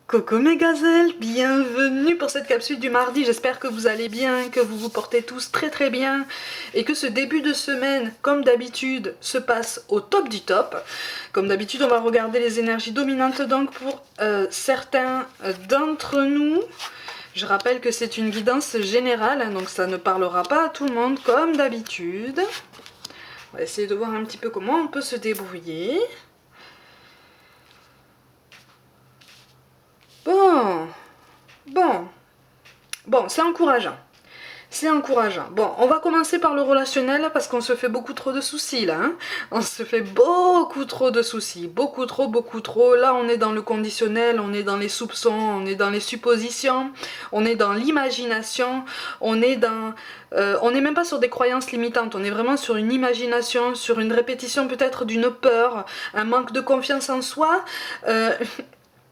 Coucou mes gazelles, bienvenue pour cette capsule du mardi, j'espère que vous allez bien, que vous vous portez tous très très bien et que ce début de semaine, comme d'habitude, se passe au top du top. Comme d'habitude, on va regarder les énergies dominantes donc pour certains d'entre nous. Je rappelle que c'est une guidance générale, hein, donc ça ne parlera pas à tout le monde comme d'habitude. On va essayer de voir un petit peu comment on peut se débrouiller. Bon, c'est encourageant. C'est encourageant. Bon, on va commencer par le relationnel parce qu'on se fait beaucoup trop de soucis là. Hein, on se fait beaucoup trop de soucis. Beaucoup trop, beaucoup trop. Là, on est dans le conditionnel, on est dans les soupçons, on est dans les suppositions, on est dans l'imagination, on est dans... on n'est même pas sur des croyances limitantes, on est vraiment sur une imagination, sur une répétition peut-être d'une peur, un manque de confiance en soi.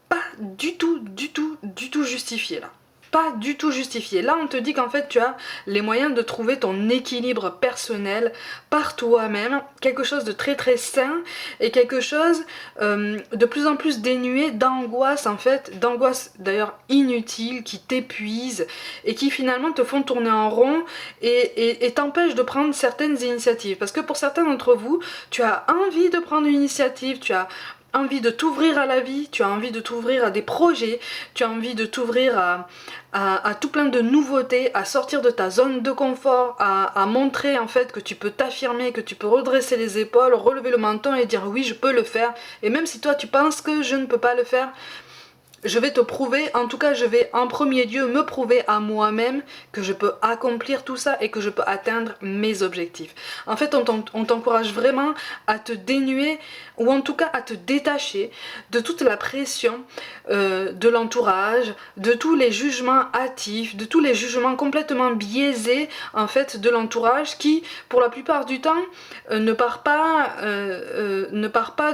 Pas du tout justifié là. Pas du tout justifié. Là, on te dit qu'en fait, tu as les moyens de trouver ton équilibre personnel par toi-même, quelque chose de très très sain et quelque chose de plus en plus dénué d'angoisse en fait, d'angoisse d'ailleurs inutile qui t'épuise et qui finalement te font tourner en rond et t'empêchent de prendre certaines initiatives. Parce que pour certains d'entre vous, tu as envie de prendre une initiative, tu as envie de t'ouvrir à la vie, tu as envie de t'ouvrir à des projets, tu as envie de t'ouvrir à tout plein de nouveautés, à sortir de ta zone de confort, à montrer en fait que tu peux t'affirmer, que tu peux redresser les épaules, relever le menton et dire oui je peux le faire. Et même si toi tu penses que je ne peux pas le faire, je vais te prouver, en tout cas je vais en premier lieu me prouver à moi-même que je peux accomplir tout ça et que je peux atteindre mes objectifs. En fait on t'encourage vraiment à te dénuer ou en tout cas à te détacher de toute la pression de l'entourage, de tous les jugements hâtifs, de tous les jugements complètement biaisés en fait de l'entourage qui pour la plupart du temps ne part pas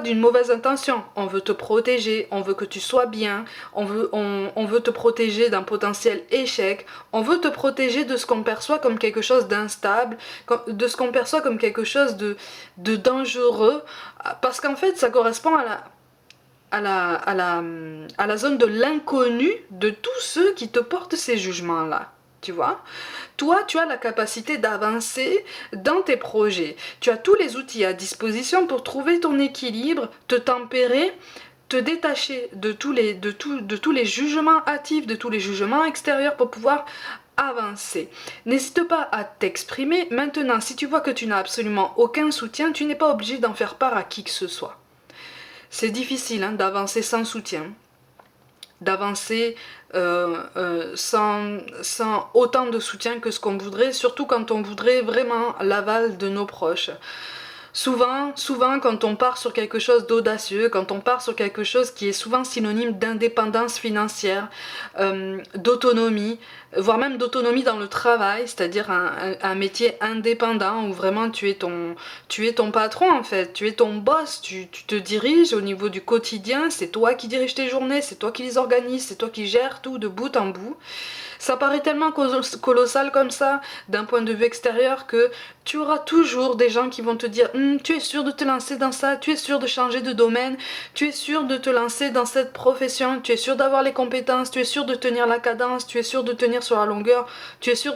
d'une mauvaise intention. On veut te protéger, on veut que tu sois bien, on veut te protéger d'un potentiel échec, on veut te protéger de ce qu'on perçoit comme quelque chose d'instable, de ce qu'on perçoit comme quelque chose de dangereux, parce qu'en fait ça correspond à la zone de l'inconnu de tous ceux qui te portent ces jugements-là. Tu vois, toi, tu as la capacité d'avancer dans tes projets. Tu as tous les outils à disposition pour trouver ton équilibre, te tempérer, te détacher de tous les jugements hâtifs, de tous les jugements extérieurs pour pouvoir avancer. N'hésite pas à t'exprimer. Maintenant, si tu vois que tu n'as absolument aucun soutien, tu n'es pas obligé d'en faire part à qui que ce soit. C'est difficile hein, d'avancer sans soutien, d'avancer sans autant de soutien que ce qu'on voudrait, surtout quand on voudrait vraiment l'aval de nos proches. Souvent, quand on part sur quelque chose d'audacieux, quand on part sur quelque chose qui est souvent synonyme d'indépendance financière, d'autonomie, voire même d'autonomie dans le travail, c'est-à-dire un métier indépendant où vraiment tu es ton patron en fait, tu es ton boss, tu te diriges au niveau du quotidien, c'est toi qui diriges tes journées, c'est toi qui les organises, c'est toi qui gères tout de bout en bout. Ça paraît tellement colossal comme ça, d'un point de vue extérieur, que tu auras toujours des gens qui vont te dire tu es sûr de te lancer dans ça, tu es sûr de changer de domaine, tu es sûr de te lancer dans cette profession, tu es sûr d'avoir les compétences, tu es sûr de tenir la cadence, tu es sûr de tenir sur la longueur, tu es sûr,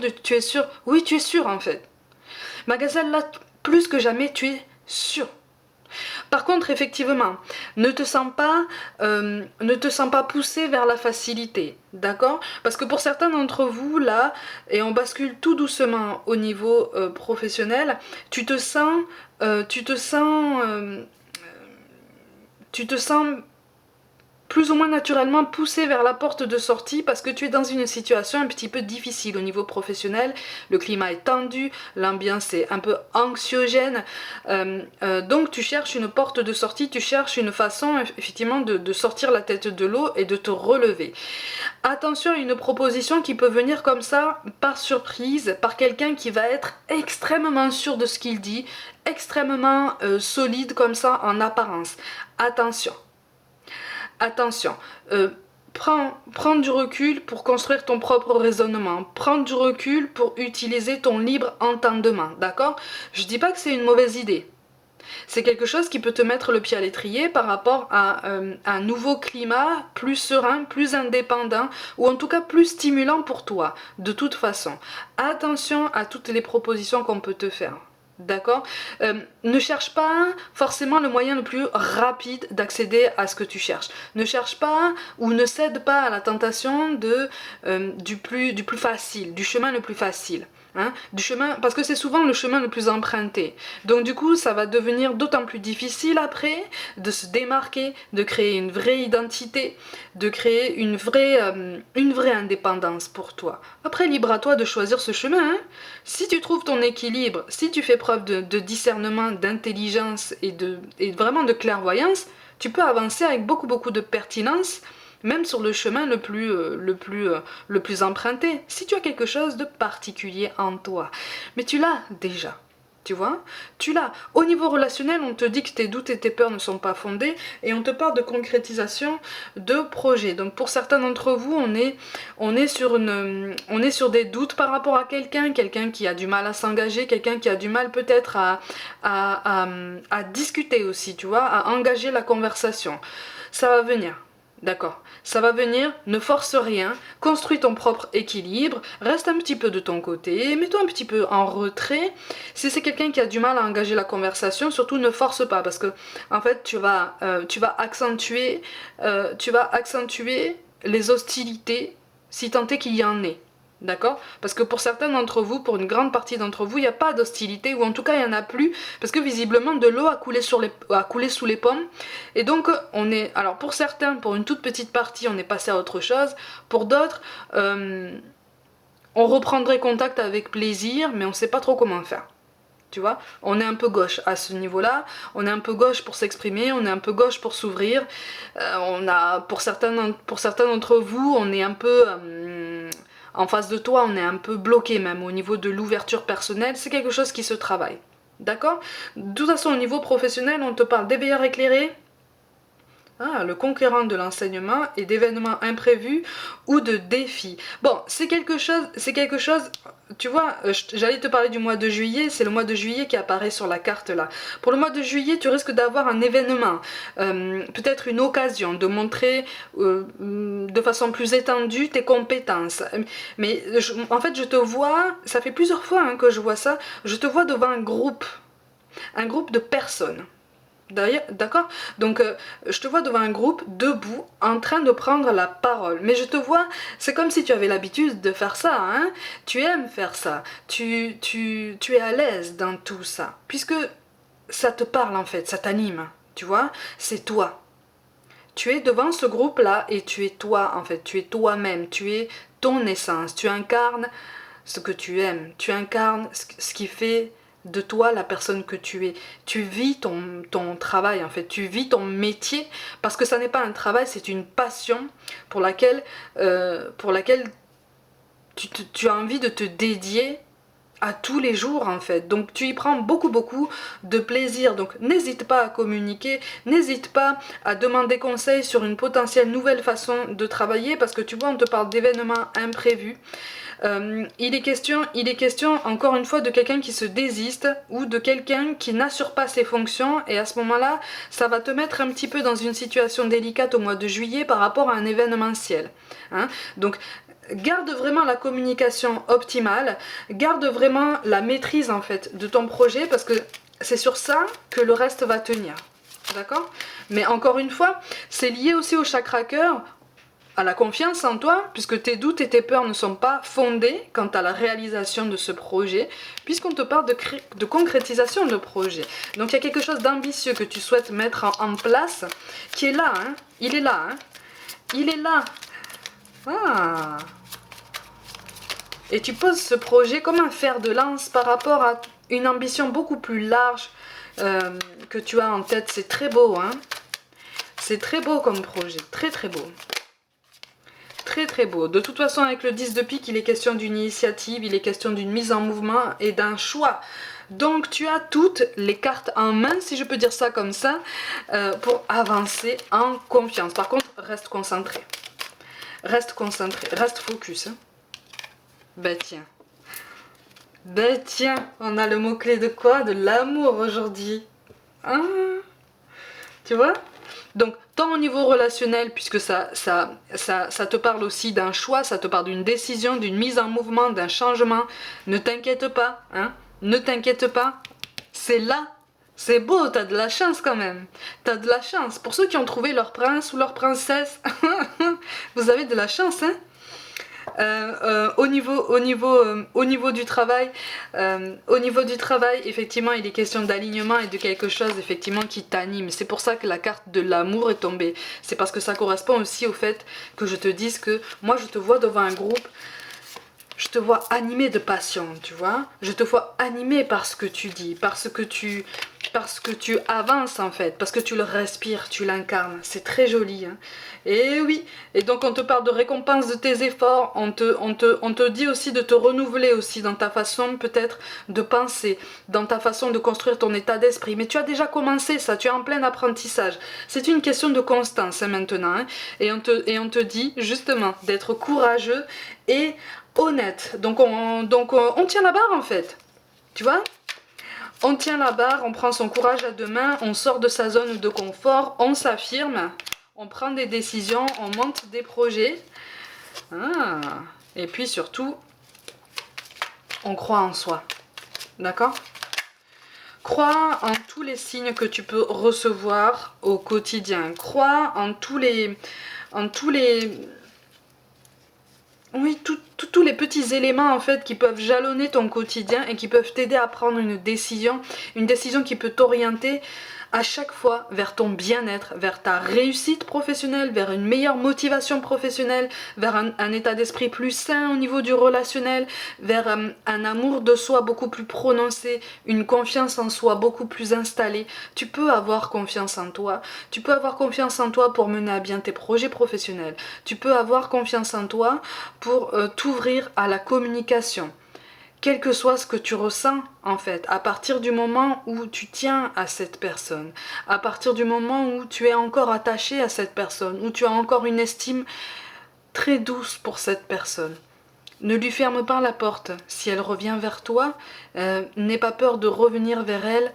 oui tu es sûr en fait. Ma gazelle là, plus que jamais, tu es sûr. Par contre, effectivement, ne te sens pas poussé vers la facilité, d'accord? Parce que pour certains d'entre vous, là, et on bascule tout doucement au niveau professionnel, tu te sens plus ou moins naturellement poussé vers la porte de sortie parce que tu es dans une situation un petit peu difficile au niveau professionnel, le climat est tendu, l'ambiance est un peu anxiogène, donc tu cherches une porte de sortie, tu cherches une façon effectivement de sortir la tête de l'eau et de te relever. Attention à une proposition qui peut venir comme ça, par surprise, par quelqu'un qui va être extrêmement sûr de ce qu'il dit, extrêmement solide comme ça en apparence. Attention, prends du recul pour construire ton propre raisonnement, prends du recul pour utiliser ton libre entendement, d'accord? Je dis pas que c'est une mauvaise idée, C'est quelque chose qui peut te mettre le pied à l'étrier par rapport à un nouveau climat plus serein, plus indépendant, ou en tout cas plus stimulant pour toi, de toute façon. Attention à toutes les propositions qu'on peut te faire. D'accord. Ne cherche pas forcément le moyen le plus rapide d'accéder à ce que tu cherches. Ne cherche pas ou ne cède pas à la tentation du plus facile, du chemin le plus facile. Hein, du chemin, parce que c'est souvent le chemin le plus emprunté. Donc du coup, ça va devenir d'autant plus difficile après de se démarquer, de créer une vraie identité, de créer une vraie indépendance pour toi. Après, libre à toi de choisir ce chemin. Hein. Si tu trouves ton équilibre, si tu fais preuve de discernement, d'intelligence et vraiment de clairvoyance, tu peux avancer avec beaucoup de pertinence, même sur le chemin le plus emprunté, si tu as quelque chose de particulier en toi. Mais tu l'as déjà, tu vois, tu l'as. Au niveau relationnel, on te dit que tes doutes et tes peurs ne sont pas fondés, et on te parle de concrétisation de projets. Donc pour certains d'entre vous, on est sur des doutes par rapport à quelqu'un qui a du mal à s'engager, quelqu'un qui a du mal peut-être à discuter aussi, tu vois, à engager la conversation. Ça va venir. D'accord, ça va venir, ne force rien, construis ton propre équilibre, reste un petit peu de ton côté, mets-toi un petit peu en retrait. Si c'est quelqu'un qui a du mal à engager la conversation, surtout ne force pas, parce que en fait tu vas accentuer les hostilités si tant est qu'il y en ait. D'accord? Parce que pour certains d'entre vous, pour une grande partie d'entre vous, il n'y a pas d'hostilité, ou en tout cas il n'y en a plus, parce que visiblement de l'eau a coulé sous les pommes. Et donc alors pour certains, pour une toute petite partie, on est passé à autre chose. Pour d'autres, on reprendrait contact avec plaisir, mais on ne sait pas trop comment faire. Tu vois, on est un peu gauche à ce niveau-là, on est un peu gauche pour s'exprimer, on est un peu gauche pour s'ouvrir. Pour certains d'entre vous, on est un peu... en face de toi, on est un peu bloqué même au niveau de l'ouverture personnelle. C'est quelque chose qui se travaille. D'accord? De toute façon, au niveau professionnel, on te parle d'éveilleurs éclairés, le conquérant de l'enseignement, et d'événements imprévus ou de défis. Bon, c'est quelque chose, tu vois, j'allais te parler du mois de juillet, c'est le mois de juillet qui apparaît sur la carte là. Pour le mois de juillet, tu risques d'avoir un événement, peut-être une occasion de montrer de façon plus étendue tes compétences. Mais en fait, je te vois, ça fait plusieurs fois que je vois ça, je te vois devant un groupe de personnes. D'accord? Donc je te vois devant un groupe, debout, en train de prendre la parole. Mais je te vois, c'est comme si tu avais l'habitude de faire ça, hein? Tu aimes faire ça, tu es à l'aise dans tout ça, puisque ça te parle en fait, ça t'anime, tu vois? C'est toi. Tu es devant ce groupe-là et tu es toi en fait, tu es toi-même, tu es ton essence, tu incarnes ce que tu aimes, tu incarnes ce qui fait de toi la personne que tu es. Tu vis ton travail en fait, tu vis ton métier, parce que ça n'est pas un travail, c'est une passion pour laquelle tu as envie de te dédier à tous les jours en fait. Donc tu y prends beaucoup de plaisir. Donc n'hésite pas à communiquer, n'hésite pas à demander conseil sur une potentielle nouvelle façon de travailler, parce que tu vois, on te parle d'événements imprévus. Il est question encore une fois de quelqu'un qui se désiste, ou de quelqu'un qui n'assure pas ses fonctions, et à ce moment-là, ça va te mettre un petit peu dans une situation délicate au mois de juillet par rapport à un événementiel. Hein. Donc garde vraiment la communication optimale, garde vraiment la maîtrise en fait de ton projet, parce que c'est sur ça que le reste va tenir. D'accord? Mais encore une fois, c'est lié aussi au chakra cœur, à la confiance en toi, puisque tes doutes et tes peurs ne sont pas fondés quant à la réalisation de ce projet, puisqu'on te parle de concrétisation de projet. Donc il y a quelque chose d'ambitieux que tu souhaites mettre en place, qui est là, hein. Il est là, hein. Il est là. Ah. Et tu poses ce projet comme un fer de lance par rapport à une ambition beaucoup plus large que tu as en tête. C'est très beau, hein. C'est très beau comme projet, très beau. Très beau. De toute façon, avec le 10 de pique, il est question d'une initiative, il est question d'une mise en mouvement et d'un choix. Donc tu as toutes les cartes en main, si je peux dire ça comme ça, pour avancer en confiance. Par contre, reste concentré. Reste concentré, reste focus. Hein. Ben tiens, on a le mot-clé de quoi? De l'amour aujourd'hui. Hein? Tu vois? Donc, tant au niveau relationnel, puisque ça te parle aussi d'un choix, ça te parle d'une décision, d'une mise en mouvement, d'un changement, ne t'inquiète pas, hein? Ne t'inquiète pas, c'est là. C'est beau, t'as de la chance quand même. T'as de la chance. Pour ceux qui ont trouvé leur prince ou leur princesse, vous avez de la chance, hein? Au niveau du travail, effectivement, il est question d'alignement et de quelque chose effectivement qui t'anime. C'est pour ça que la carte de l'amour est tombée. C'est parce que ça correspond aussi au fait que je te dise que moi je te vois devant un groupe. Je te vois animé de passion, tu vois. Je te vois animé par ce que tu dis, parce que tu avances en fait, parce que tu le respires, tu l'incarnes. C'est très joli. Hein. Et oui, et donc on te parle de récompense de tes efforts, on te dit aussi de te renouveler aussi dans ta façon peut-être de penser, dans ta façon de construire ton état d'esprit. Mais tu as déjà commencé ça, tu es en plein apprentissage. C'est une question de constance hein, maintenant. Hein. Et on te dit justement d'être courageux et honnête. Donc on tient la barre en fait. Tu vois? On tient la barre, on prend son courage à deux mains, on sort de sa zone de confort, on s'affirme, on prend des décisions, on monte des projets. Ah. Et puis surtout, on croit en soi. D'accord? Crois en tous les signes que tu peux recevoir au quotidien. Crois en tous les oui, tous les petits éléments en fait qui peuvent jalonner ton quotidien et qui peuvent t'aider à prendre une décision qui peut t'orienter à chaque fois vers ton bien-être, vers ta réussite professionnelle, vers une meilleure motivation professionnelle, vers un état d'esprit plus sain au niveau du relationnel, vers un amour de soi beaucoup plus prononcé, une confiance en soi beaucoup plus installée. Tu peux avoir confiance en toi, tu peux avoir confiance en toi pour mener à bien tes projets professionnels, tu peux avoir confiance en toi pour t'ouvrir à la communication. Quel que soit ce que tu ressens, en fait, à partir du moment où tu tiens à cette personne, à partir du moment où tu es encore attaché à cette personne, où tu as encore une estime très douce pour cette personne, ne lui ferme pas la porte. Si elle revient vers toi, n'aie pas peur de revenir vers elle,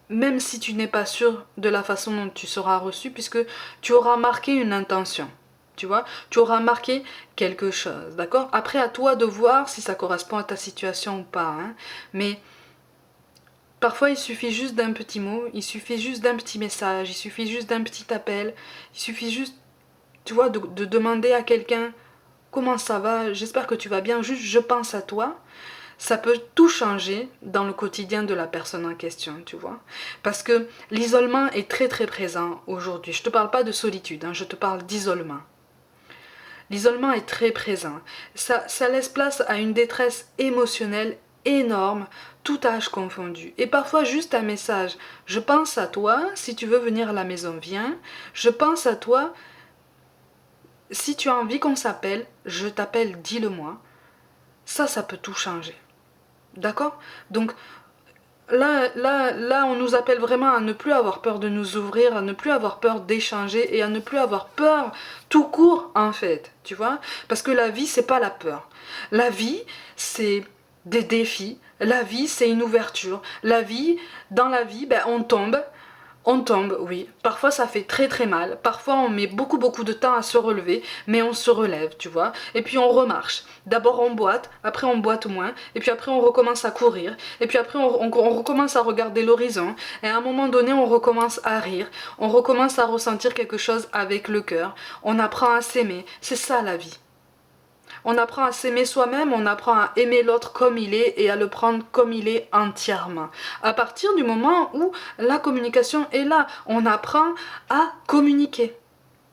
même si tu n'es pas sûr de la façon dont tu seras reçu, puisque tu auras marqué une intention. Tu vois, tu auras marqué quelque chose, d'accord? Après, à toi de voir si ça correspond à ta situation ou pas. Hein. Mais parfois, il suffit juste d'un petit mot, il suffit juste d'un petit message, il suffit juste d'un petit appel, il suffit juste, tu vois, de demander à quelqu'un comment ça va, j'espère que tu vas bien, juste je pense à toi. Ça peut tout changer dans le quotidien de la personne en question, tu vois. Parce que l'isolement est très très présent aujourd'hui. Je ne te parle pas de solitude, hein, je te parle d'isolement. L'isolement est très présent. Ça laisse place à une détresse émotionnelle énorme, tout âge confondu. Et parfois juste un message. Je pense à toi, si tu veux venir à la maison, viens. Je pense à toi, si tu as envie qu'on s'appelle, je t'appelle, dis-le-moi. Ça peut tout changer. D'accord? Donc, Là, on nous appelle vraiment à ne plus avoir peur de nous ouvrir, à ne plus avoir peur d'échanger et à ne plus avoir peur tout court en fait, tu vois? Parce que la vie, c'est pas la peur. La vie, c'est des défis. La vie, c'est une ouverture. Dans la vie, ben, on tombe, oui. Parfois ça fait très très mal. Parfois on met beaucoup de temps à se relever, mais on se relève, tu vois. Et puis on remarche. D'abord on boite, après on boite moins, et puis après on recommence à courir, et puis après on recommence à regarder l'horizon, et à un moment donné on recommence à rire, on recommence à ressentir quelque chose avec le cœur, on apprend à s'aimer. C'est ça la vie. On apprend à s'aimer soi-même, on apprend à aimer l'autre comme il est et à le prendre comme il est entièrement. À partir du moment où la communication est là, on apprend à communiquer.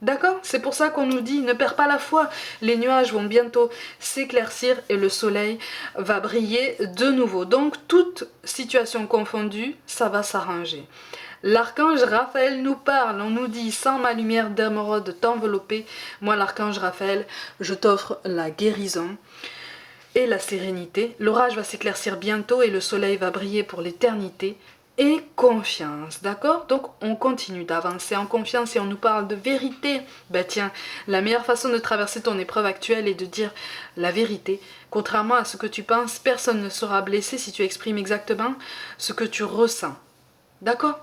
D'accord? C'est pour ça qu'on nous dit ne perds pas la foi. Les nuages vont bientôt s'éclaircir et le soleil va briller de nouveau. Donc toute situation confondue, ça va s'arranger. L'archange Raphaël nous parle, on nous dit sans ma lumière d'émeraude t'envelopper, moi l'archange Raphaël, je t'offre la guérison et la sérénité. L'orage va s'éclaircir bientôt et le soleil va briller pour l'éternité. et confiance, d'accord? Donc on continue d'avancer en confiance et on nous parle de vérité. Ben tiens, la meilleure façon de traverser ton épreuve actuelle est de dire la vérité. Contrairement à ce que tu penses, personne ne sera blessé si tu exprimes exactement ce que tu ressens. D'accord?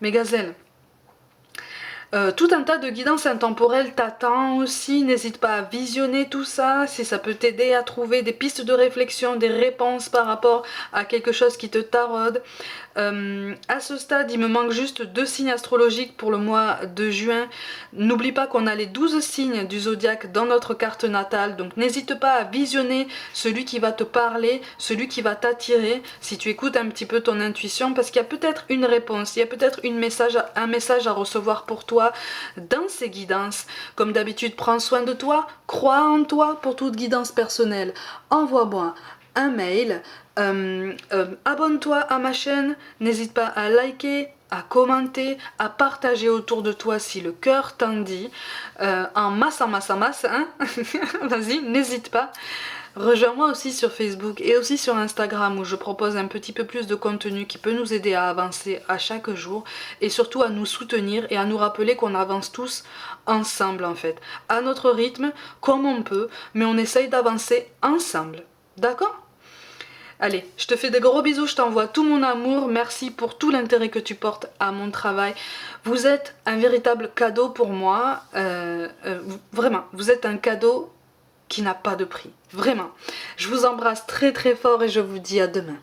Mes gazelles, tout un tas de guidances intemporelles t'attend aussi, n'hésite pas à visionner tout ça, si ça peut t'aider à trouver des pistes de réflexion, des réponses par rapport à quelque chose qui te taraude. À ce stade, il me manque juste 2 signes astrologiques pour le mois de juin. N'oublie pas qu'on a les 12 signes du zodiaque dans notre carte natale, donc n'hésite pas à visionner celui qui va te parler, celui qui va t'attirer, si tu écoutes un petit peu ton intuition, parce qu'il y a peut-être une réponse, il y a peut-être un message à recevoir pour toi dans ces guidances. Comme d'habitude, prends soin de toi, crois en toi pour toute guidance personnelle. Envoie-moi un mail, abonne-toi à ma chaîne, n'hésite pas à liker, à commenter, à partager autour de toi si le cœur t'en dit, en masse, hein. Vas-y, n'hésite pas. Rejoins-moi aussi sur Facebook et aussi sur Instagram où je propose un petit peu plus de contenu qui peut nous aider à avancer à chaque jour et surtout à nous soutenir et à nous rappeler qu'on avance tous ensemble en fait, à notre rythme, comme on peut, mais on essaye d'avancer ensemble. D'accord ? Allez, je te fais des gros bisous, je t'envoie tout mon amour, merci pour tout l'intérêt que tu portes à mon travail. Vous êtes un véritable cadeau pour moi, vraiment, vous êtes un cadeau qui n'a pas de prix, vraiment. Je vous embrasse très très fort et je vous dis à demain.